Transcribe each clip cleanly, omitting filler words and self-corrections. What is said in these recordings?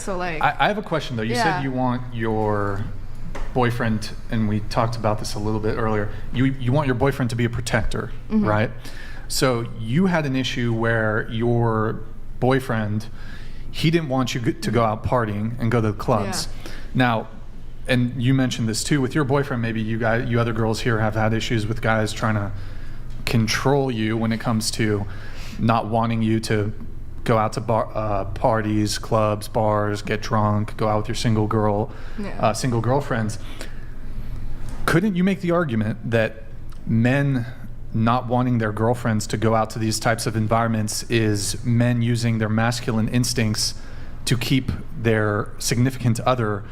So like, I have a question though. You said you want your boyfriend, and we talked about this a little bit earlier. You want your boyfriend to be a protector, right? So you had an issue where your boyfriend, he didn't want you to go out partying and go to the clubs. Now, and you mentioned this too with your boyfriend. Maybe you other girls here have had issues with guys trying to control you when it comes to not wanting you to go out to parties, clubs, bars, get drunk, go out with your single girlfriends. Couldn't you make the argument that men not wanting their girlfriends to go out to these types of environments is men using their masculine instincts to keep their significant other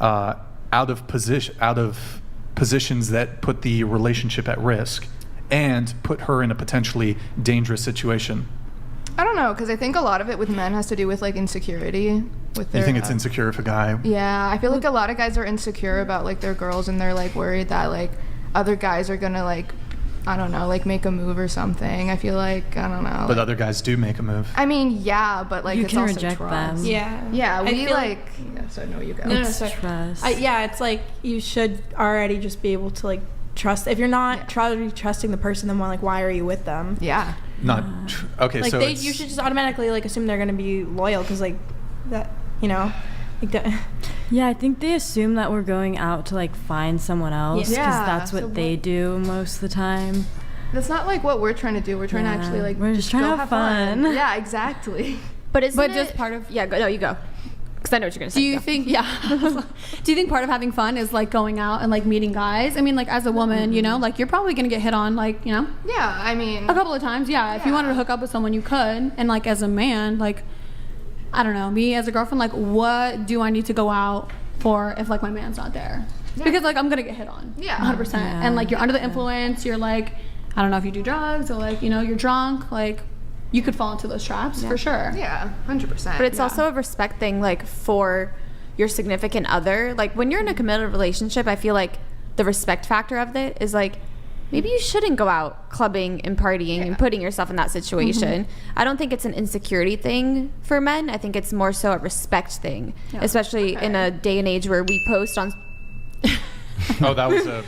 out of positions that put the relationship at risk and put her in a potentially dangerous situation? I don't know, because I think a lot of it with men has to do with like insecurity. With their, you think it's insecure if a guy? Yeah, I feel like a lot of guys are insecure about like their girls, and they're like worried that like other guys are gonna like, I don't know, like make a move or something. I feel like, I don't know. But other guys do make a move. I mean, yeah, but like you it's can also reject trust. them. Yeah, we like. Yeah, so no, you go. No, It's trust. Yeah, it's like you should already just be able to like trust. If you're not trusting the person, then why are you with them? Yeah. Not okay. Like so you should just automatically like assume they're gonna be loyal because like that, you know, like that. Yeah, I think they assume that we're going out to like find someone else because that's what they do most of the time. That's not like what we're trying to do. We're trying to actually like we're just trying to have fun. Yeah, exactly. But isn't it just part of you go. Because I know what you're going to say. Do you think, do you think part of having fun is like going out and like meeting guys? I mean, like as a woman, you know, like you're probably going to get hit on like, you know? Yeah, I mean. A couple of times, If you wanted to hook up with someone, you could. And like as a man, like, I don't know, me as a girlfriend, like what do I need to go out for if like my man's not there? Yeah. Because like I'm going to get hit on. Yeah. 100%. Yeah. And like you're under the influence, you're like, I don't know if you do drugs or like, you know, you're drunk, like you could fall into those traps for sure. Yeah, 100%. But it's also a respect thing, like for your significant other. Like when you're in a committed relationship, I feel like the respect factor of it is like maybe you shouldn't go out clubbing and partying and putting yourself in that situation. I don't think it's an insecurity thing for men. I think it's more so a respect thing, especially in a day and age where we post on Oh, that was a.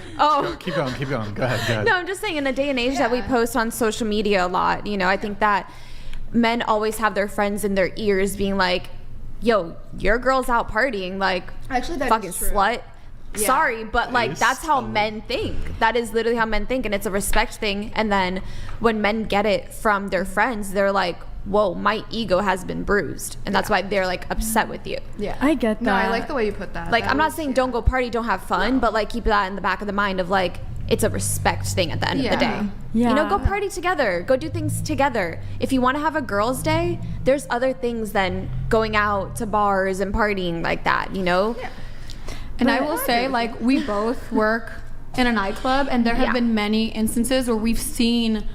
Keep going. Go ahead. No, I'm just saying in a day and age that we post on social media a lot, you know, I think that men always have their friends in their ears being like, yo, your girl's out partying, like, actually, that fucking is true. slut. Yeah. Sorry, but like that's how men think. That is literally how men think, and it's a respect thing. And then when men get it from their friends, they're like, whoa, my ego has been bruised, and that's why they're like upset with you. Yeah, I get that. No, I like the way you put that. Like I'm not saying don't go party, don't have fun, but like keep that in the back of the mind of like it's a respect thing at the end of the day. Yeah. You know, go party together, go do things together. If you want to have a girls' day, there's other things than going out to bars and partying like that, you know? Yeah. And I will say, like, we both work in a nightclub, and there have been many instances where we've seen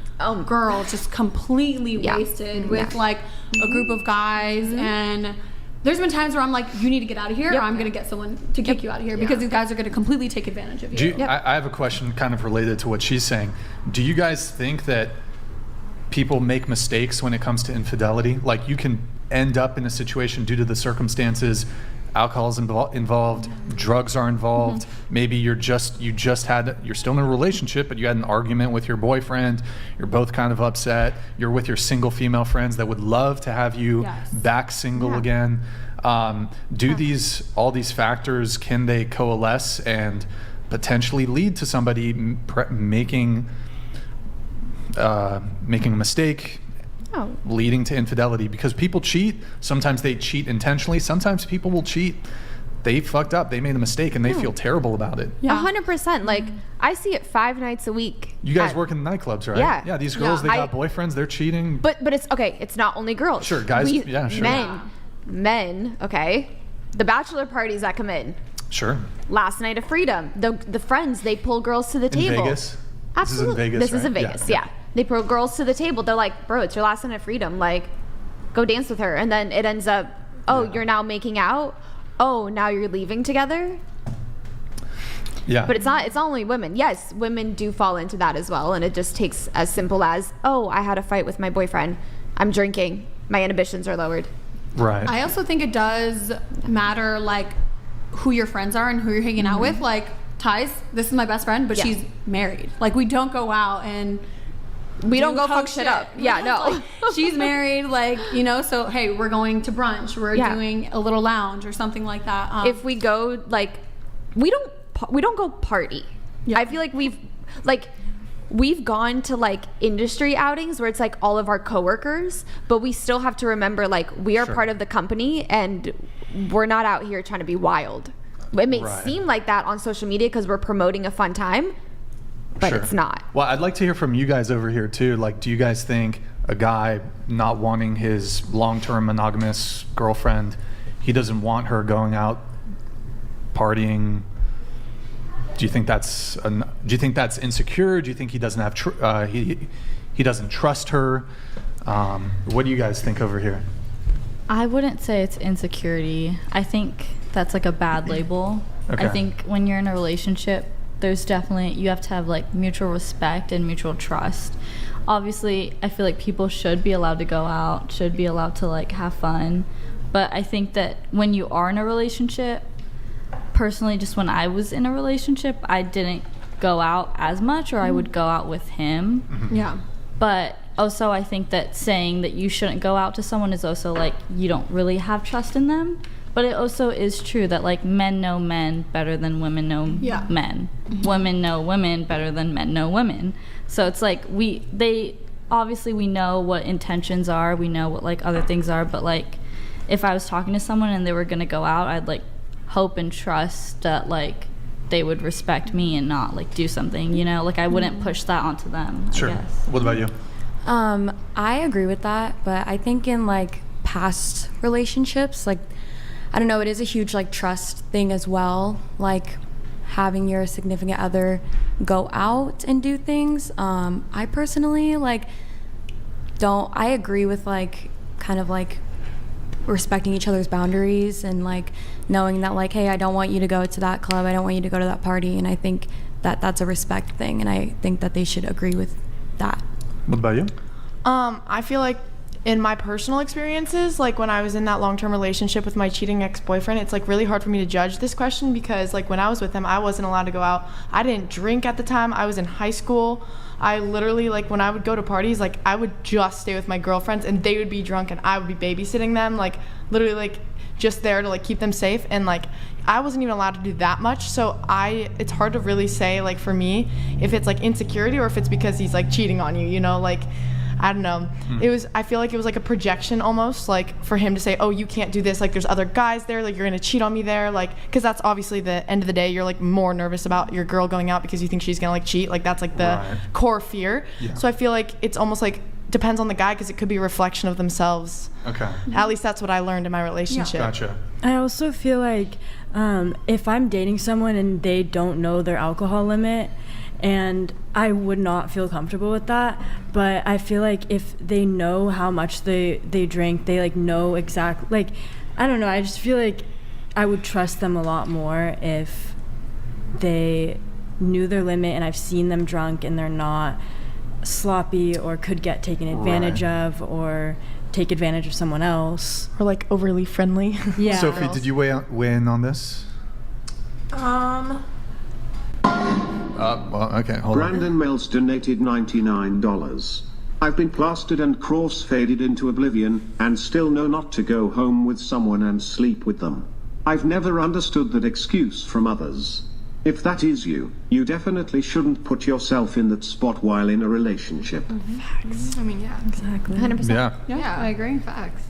girls just completely wasted with, like, a group of guys. And there's been times where I'm like, you need to get out of here, or I'm going to get someone to kick you out of here, because these guys are going to completely take advantage of you. I have a question kind of related to what she's saying. Do you guys think that people make mistakes when it comes to infidelity? Like, you can end up in a situation due to the circumstances. Alcohol's involved, drugs are involved. Maybe you're still in a relationship, but you had an argument with your boyfriend. You're both kind of upset. You're with your single female friends that would love to have you back single again. Do all these factors, can they coalesce and potentially lead to somebody making a mistake? Leading to infidelity? Because people cheat. Sometimes they cheat intentionally. Sometimes people will cheat. They fucked up. They made a mistake and they feel terrible about it. 100%. Like I see it 5 nights a week. You guys work in the nightclubs, right? Yeah. These girls, they got boyfriends. They're cheating. But it's okay. It's not only girls. Sure, guys. Sure. Men. Okay. The bachelor parties that come in. Sure. Last night of freedom. The friends, they pull girls to the table. In Vegas. Absolutely. This is in Vegas. Yeah. They pull girls to the table. They're like, bro, it's your last night of freedom. Like, go dance with her. And then it ends up, you're now making out. Oh, now you're leaving together. Yeah. But it's not only women. Yes, women do fall into that as well. And it just takes as simple as, I had a fight with my boyfriend. I'm drinking. My inhibitions are lowered. Right. I also think it does matter, like, who your friends are and who you're hanging out with. Like, Ty's, this is my best friend, but she's married. Like, we don't go out and we don't go fuck shit up. Yeah, no. Like, she's married, like, you know, so hey, we're going to brunch, we're doing a little lounge or something like that. If we go, like, we don't go party. I feel like we've gone to like industry outings where it's like all of our coworkers, but we still have to remember, like, we are part of the company and we're not out here trying to be wild. It may seem like that on social media because we're promoting a fun time, but it's not. Well, I'd like to hear from you guys over here too. Like, do you guys think a guy not wanting his long-term monogamous girlfriend, he doesn't want her going out partying? Do you think that's insecure? Do you think he doesn't have he doesn't trust her? What do you guys think over here? I wouldn't say it's insecurity. I think that's like a bad label. Okay. I think when you're in a relationship, there's definitely, you have to have like mutual respect and mutual trust. Obviously, I feel like people should be allowed to go out, should be allowed to like have fun. But I think that when you are in a relationship, personally, just when I was in a relationship, I didn't go out as much, or I would go out with him. Mm-hmm. Yeah. But also, I think that saying that you shouldn't go out to someone is also like you don't really have trust in them. But it also is true that like men know men better than women know men. Women know women better than men know women. So it's like obviously we know what intentions are, we know what like other things are, but like if I was talking to someone and they were gonna go out, I'd like hope and trust that like they would respect me and not like do something, you know, like I wouldn't push that onto them. Sure. I guess. What about you? I agree with that, but I think in like past relationships, like, I don't know, it is a huge like trust thing as well, like having your significant other go out and do things. I personally like I agree with like kind of like respecting each other's boundaries and like knowing that like, hey, I don't want you to go to that club, I don't want you to go to that party, and I think that that's a respect thing, and I think that they should agree with that. What about you? I feel like in my personal experiences, like when I was in that long-term relationship with my cheating ex-boyfriend, it's like really hard for me to judge this question because like when I was with him, I wasn't allowed to go out. I didn't drink at the time. I was in high school. I literally, like, when I would go to parties, like I would just stay with my girlfriends and they would be drunk and I would be babysitting them, like literally like just there to like keep them safe, and like I wasn't even allowed to do that much. So it's hard to really say like for me if it's like insecurity or if it's because he's like cheating on you, you know, like I don't know. I feel like it was like a projection almost, like for him to say, oh, you can't do this, like there's other guys there, like you're gonna cheat on me there, like because that's obviously the end of the day, you're like more nervous about your girl going out because you think she's gonna like cheat, like that's like the core fear. So I feel like it's almost like depends on the guy because it could be a reflection of themselves. Okay. At least that's what I learned in my relationship. Gotcha. I also feel like if I'm dating someone and they don't know their alcohol limit, and I would not feel comfortable with that, but I feel like if they know how much they drink, they like know exactly, like I don't know, I just feel like I would trust them a lot more if they knew their limit and I've seen them drunk and they're not sloppy or could get taken advantage of or take advantage of someone else, or like overly friendly. Yeah. Sophie, did you weigh in on this? Well, okay, hold on. Brandon Mills donated $99. I've been plastered and cross-faded into oblivion, and still know not to go home with someone and sleep with them. I've never understood that excuse from others. If that is you, you definitely shouldn't put yourself in that spot while in a relationship. Facts. I mean, yeah. Exactly. 100%. Yeah, I agree. Facts.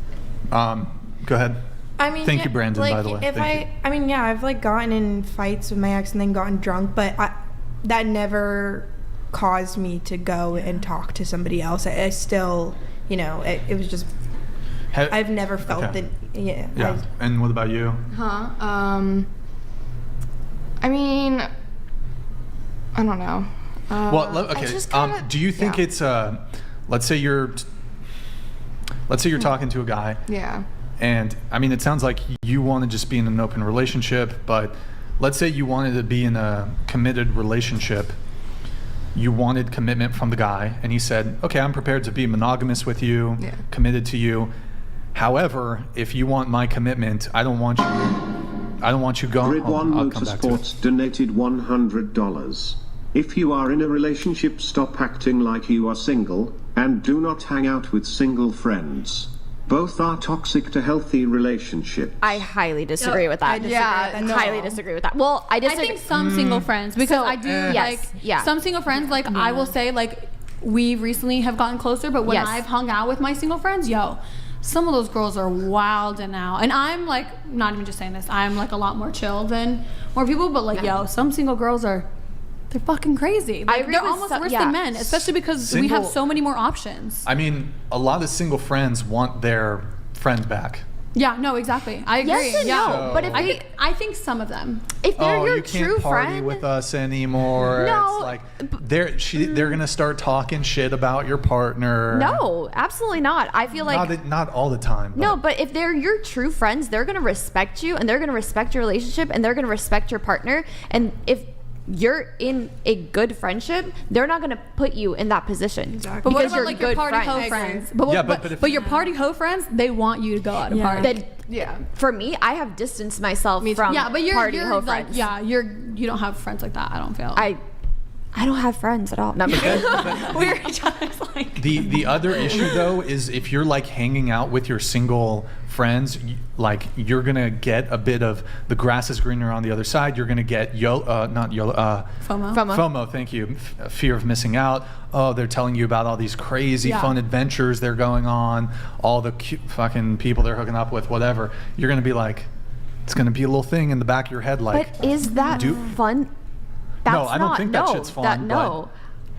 Go ahead. I mean, Thank you, Brandon, like, by the way. If I mean, yeah, I've like gotten in fights with my ex and then gotten drunk, but that never caused me to go and talk to somebody else. I still, you know, it was just, I've never felt that. Yeah. And what about you? I mean, I don't know. Well, okay. Do you think it's let's say you're talking to a guy. Yeah. And I mean, it sounds like you want to just be in an open relationship, but let's say you wanted to be in a committed relationship. You wanted commitment from the guy, and he said, okay, I'm prepared to be monogamous with you, committed to you. However, if you want my commitment, I don't want you going Grid home. 1 I'll come back to it. Motorsports donated $100. If you are in a relationship, stop acting like you are single, and do not hang out with single friends. Both are toxic to healthy relationships. I highly disagree with that. Highly disagree with that. Well, I disagree. I think some single friends, because I do yes, some single friends, like I will say, like we recently have gotten closer, but when I've hung out with my single friends, some of those girls are wild and out. And I'm like, not even just saying this, I'm like a lot more chill than more people, but like, some single girls they're fucking crazy. Like, they're almost worse than men, especially because we have so many more options. I mean, a lot of single friends want their friend back. Yeah, no, exactly. I agree. Yes and no, but if I think some of them. If they're your you can't true party friend with us anymore. No, it's like they're gonna start talking shit about your partner. No, absolutely not. I feel like not all the time. No, but if they're your true friends, they're gonna respect you, and they're gonna respect your relationship, and they're gonna respect your partner. And if you're in a good friendship, they're not going to put you in that position. Exactly. But what about like your party hoe friends? But your party hoe friends, they want you to go out and party. For me, I have distanced myself from party hoe friends. You don't have friends like that. I don't feel. I don't have friends at all. No, we're each other's like. The other issue though is if you're like hanging out with your single friends, like you're gonna get a bit of the grass is greener on the other side. You're gonna get FOMO. Thank you. Fear of missing out. Oh, they're telling you about all these crazy fun adventures they're going on, all the cute fucking people they're hooking up with, whatever. You're gonna be like, it's gonna be a little thing in the back of your head, like. But is that fun? No, I don't think that shit's fun.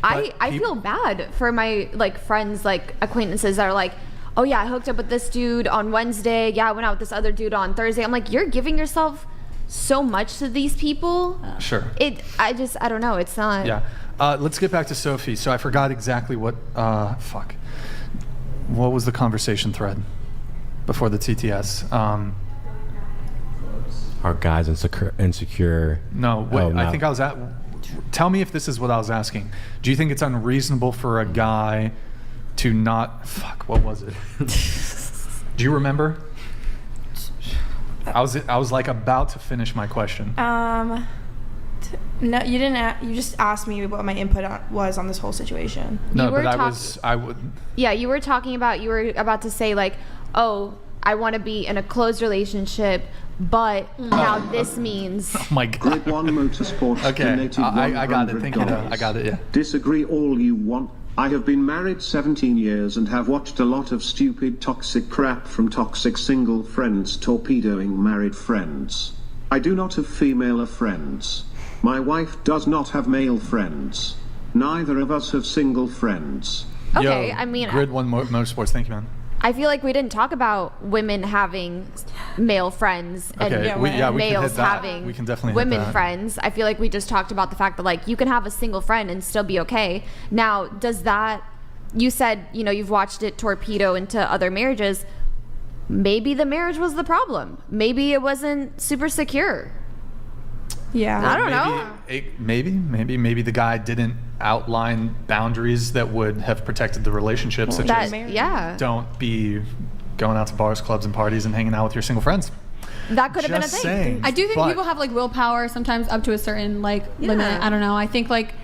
I feel bad for my like friends, like acquaintances that are like, oh yeah, I hooked up with this dude on Wednesday. Yeah, I went out with this other dude on Thursday. I'm like, you're giving yourself so much to these people. Sure. I don't know. It's not. Yeah. Let's get back to Sophie. So I forgot exactly what. What was the conversation thread before the TTS? Are guys insecure? No, I think I was at. Tell me if this is what I was asking. Do you think it's unreasonable for a guy to not? What was it? Do you remember? I was like about to finish my question. No, you didn't. You just asked me what my input was on this whole situation. No, but I would. Yeah, you were talking about. You were about to say like, oh, I want to be in a closed relationship. But now this means. Oh my God. Grid 1 Motorsports donated $100. I got it. Thank you. I got it. Yeah. Disagree all you want. I have been married 17 years and have watched a lot of stupid toxic crap from toxic single friends torpedoing married friends. I do not have female friends. My wife does not have male friends. Neither of us have single friends. Okay, I mean. Grid 1 Motorsports. Thank you, man. I feel like we didn't talk about women having male friends and males having we can definitely women friends. I feel like we just talked about the fact that like you can have a single friend and still be okay. Now, does that, you said, you've watched it torpedo into other marriages. Maybe the marriage was the problem. Maybe it wasn't super secure. Yeah. I don't know. Maybe the guy didn't outline boundaries that would have protected the relationship, such as don't be going out to bars, clubs, and parties and hanging out with your single friends. That could have been a thing. Saying, I do think people have like willpower sometimes up to a certain like limit. I don't know. I think like,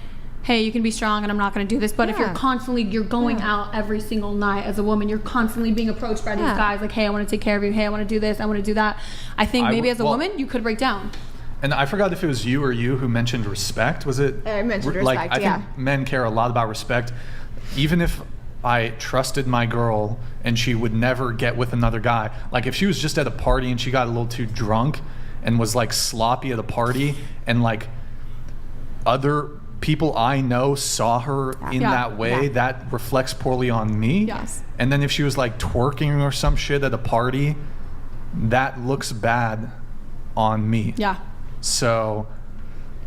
hey, you can be strong and I'm not going to do this. But if you're going out every single night as a woman, you're constantly being approached by these guys like, hey, I want to take care of you. Hey, I want to do this. I want to do that. I think maybe as a woman, you could break down. And I forgot if it was you or you who mentioned respect. Was it? I mentioned respect, I think men care a lot about respect. Even if I trusted my girl and she would never get with another guy. Like if she was just at a party and she got a little too drunk and was like sloppy at a party and like other people I know saw her in that way, that reflects poorly on me. Yes. And then if she was like twerking or some shit at a party, that looks bad on me. Yeah. So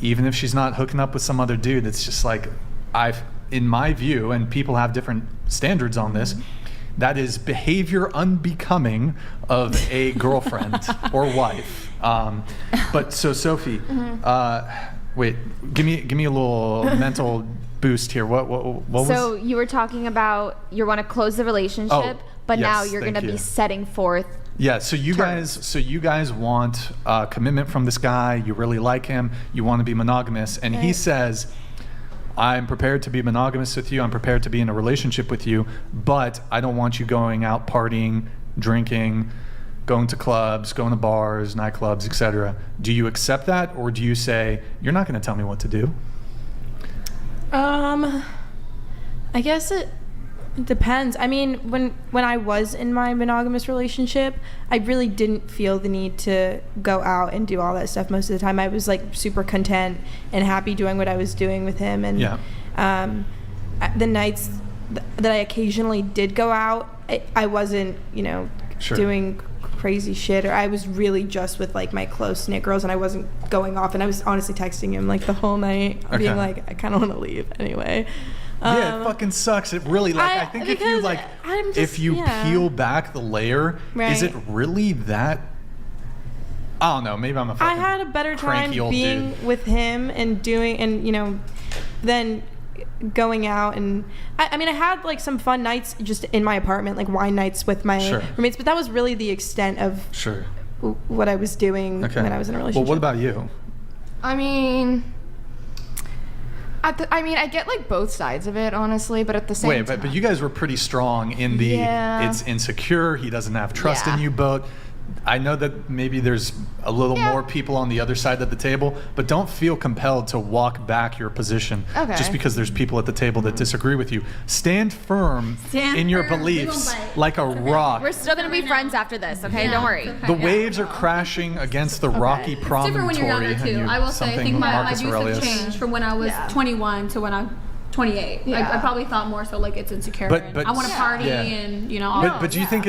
even if she's not hooking up with some other dude, it's just like in my view, and people have different standards on this, that is behavior unbecoming of a girlfriend or wife. But so Sophie, wait, give me a little mental boost here. What was? So you were talking about you want to close the relationship, but now Yes, you're thank going to you. be setting forth. Yeah, so you guys want commitment from this guy. You really like him. You want to be monogamous, and he says, "I'm prepared to be monogamous with you. I'm prepared to be in a relationship with you, but I don't want you going out partying, drinking, going to clubs, going to bars, nightclubs, etc." Do you accept that, or do you say, "You're not going to tell me what to do"? I guess it depends. I mean, when I was in my monogamous relationship, I really didn't feel the need to go out and do all that stuff most of the time. I was like super content and happy doing what I was doing with him. And the nights that I occasionally did go out, I wasn't, doing crazy shit, or I was really just with like my close knit girls, and I wasn't going off. And I was honestly texting him like the whole night, being like, I kind of want to leave anyway. Yeah, it fucking sucks. It really, I think if you peel back the layer, is it really that? I don't know. Maybe I'm a fucking I had a better time being dude. with him and doing, and than going out. And I mean, I had like some fun nights just in my apartment, like wine nights with my roommates, but that was really the extent of what I was doing when I was in a relationship. Well, what about you? I mean, I get like both sides of it, honestly, but at the same time. But you guys were pretty strong in the it's insecure, he doesn't have trust in you boat. I know that maybe there's a little more people on the other side of the table, but don't feel compelled to walk back your position just because there's people at the table that disagree with you. Stand firm in your beliefs like a rock. We're still going to be friends after this, okay? Don't worry. The waves are crashing against the rocky promontory. It's different when you're younger, too. I will say, I think my views have changed from when I was 21 to when I'm 28. I probably thought more so like it's insecure. But I want to party and, all But do you think